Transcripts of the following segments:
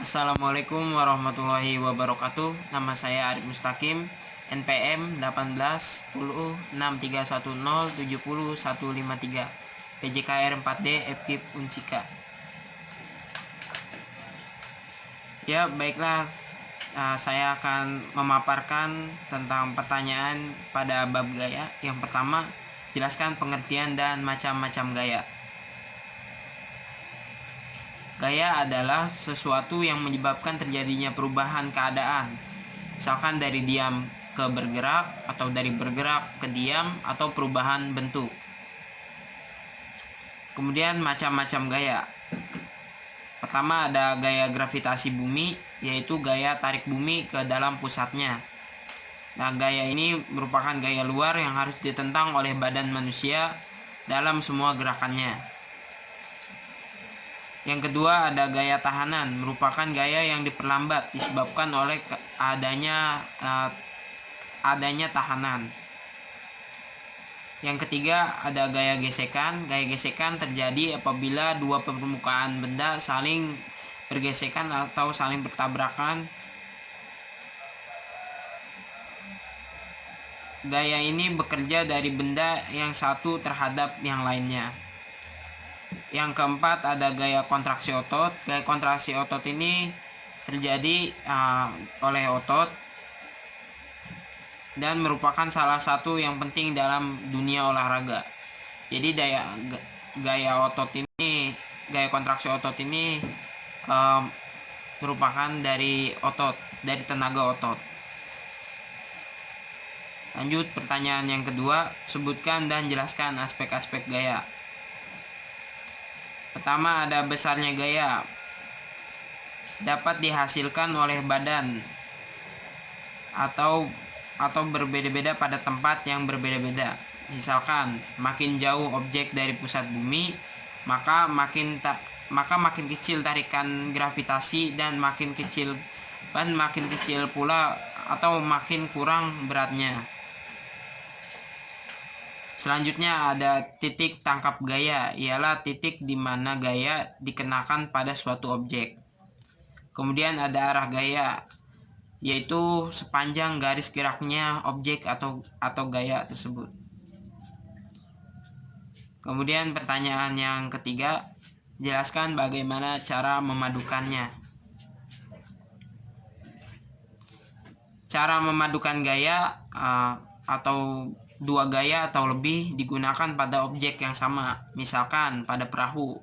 Assalamualaikum warahmatullahi wabarakatuh. Nama saya Arif Mustaqim, NPM 18106310700153, PJKR 4D FKIP Unsika. Ya, baiklah. Saya akan memaparkan tentang pertanyaan pada bab gaya. Yang pertama, jelaskan pengertian dan macam-macam gaya. Gaya adalah sesuatu yang menyebabkan terjadinya perubahan keadaan, misalkan dari diam ke bergerak, atau dari bergerak ke diam, atau perubahan bentuk. Kemudian macam-macam gaya. Pertama ada gaya gravitasi bumi, yaitu gaya tarik bumi ke dalam pusatnya. Nah, gaya ini merupakan gaya luar yang harus ditentang oleh badan manusia dalam semua gerakannya. Yang kedua ada gaya tahanan, merupakan gaya yang diperlambat disebabkan oleh adanya tahanan. Yang ketiga ada gaya gesekan. Gaya gesekan terjadi apabila dua permukaan benda saling bergesekan atau saling bertabrakan. Gaya ini bekerja dari benda yang satu terhadap yang lainnya. Yang keempat ada gaya kontraksi otot. Gaya kontraksi otot ini terjadi oleh otot dan merupakan salah satu yang penting dalam dunia olahraga. Jadi gaya kontraksi otot ini merupakan dari tenaga otot. Lanjut pertanyaan yang kedua, sebutkan dan jelaskan aspek-aspek gaya. Pertama ada besarnya gaya. Dapat dihasilkan oleh badan atau berbeda-beda pada tempat yang berbeda-beda. Misalkan makin jauh objek dari pusat bumi, maka makin kecil tarikan gravitasi dan makin kecil pula atau makin kurang beratnya. Selanjutnya ada titik tangkap gaya, ialah titik di mana gaya dikenakan pada suatu objek. Kemudian ada arah gaya, yaitu sepanjang garis geraknya objek atau gaya tersebut. Kemudian pertanyaan yang ketiga, jelaskan bagaimana cara memadukannya. Cara memadukan gaya atau dua gaya atau lebih digunakan pada objek yang sama, misalkan pada perahu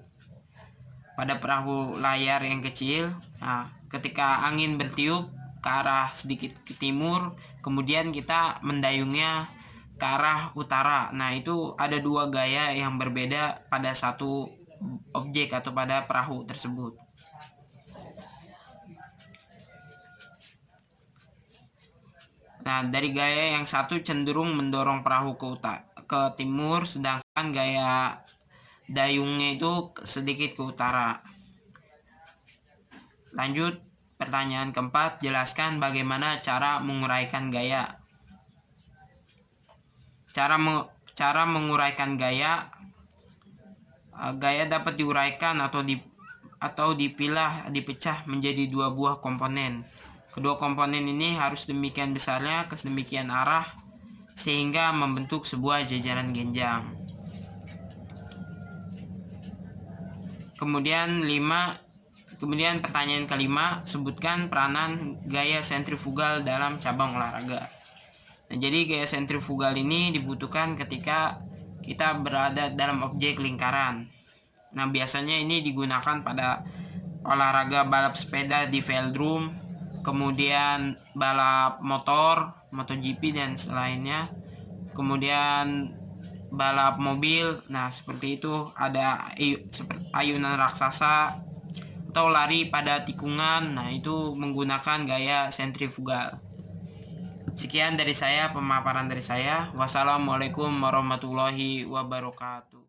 layar yang kecil. Ketika angin bertiup ke arah sedikit ke timur, kemudian kita mendayungnya ke arah utara. Nah, itu ada dua gaya yang berbeda pada satu objek atau pada perahu tersebut. Nah, dari gaya yang satu cenderung mendorong perahu ke timur, sedangkan gaya dayungnya itu sedikit ke utara. Lanjut pertanyaan keempat, jelaskan bagaimana cara menguraikan gaya. Cara menguraikan gaya dapat diuraikan atau dipecah menjadi dua buah komponen. Kedua komponen ini harus demikian besarnya ke sedemikian arah sehingga membentuk sebuah jajaran genjang. Kemudian pertanyaan kelima, sebutkan peranan gaya sentrifugal dalam cabang olahraga. Nah, jadi gaya sentrifugal ini dibutuhkan ketika kita berada dalam objek lingkaran. Nah, biasanya ini digunakan pada olahraga balap sepeda di velodrome, kemudian balap motor, MotoGP dan selainnya, kemudian balap mobil. Nah, seperti itu ada ayunan raksasa atau lari pada tikungan. Nah, itu menggunakan gaya sentrifugal. Sekian dari saya, pemaparan dari saya. Wassalamualaikum warahmatullahi wabarakatuh.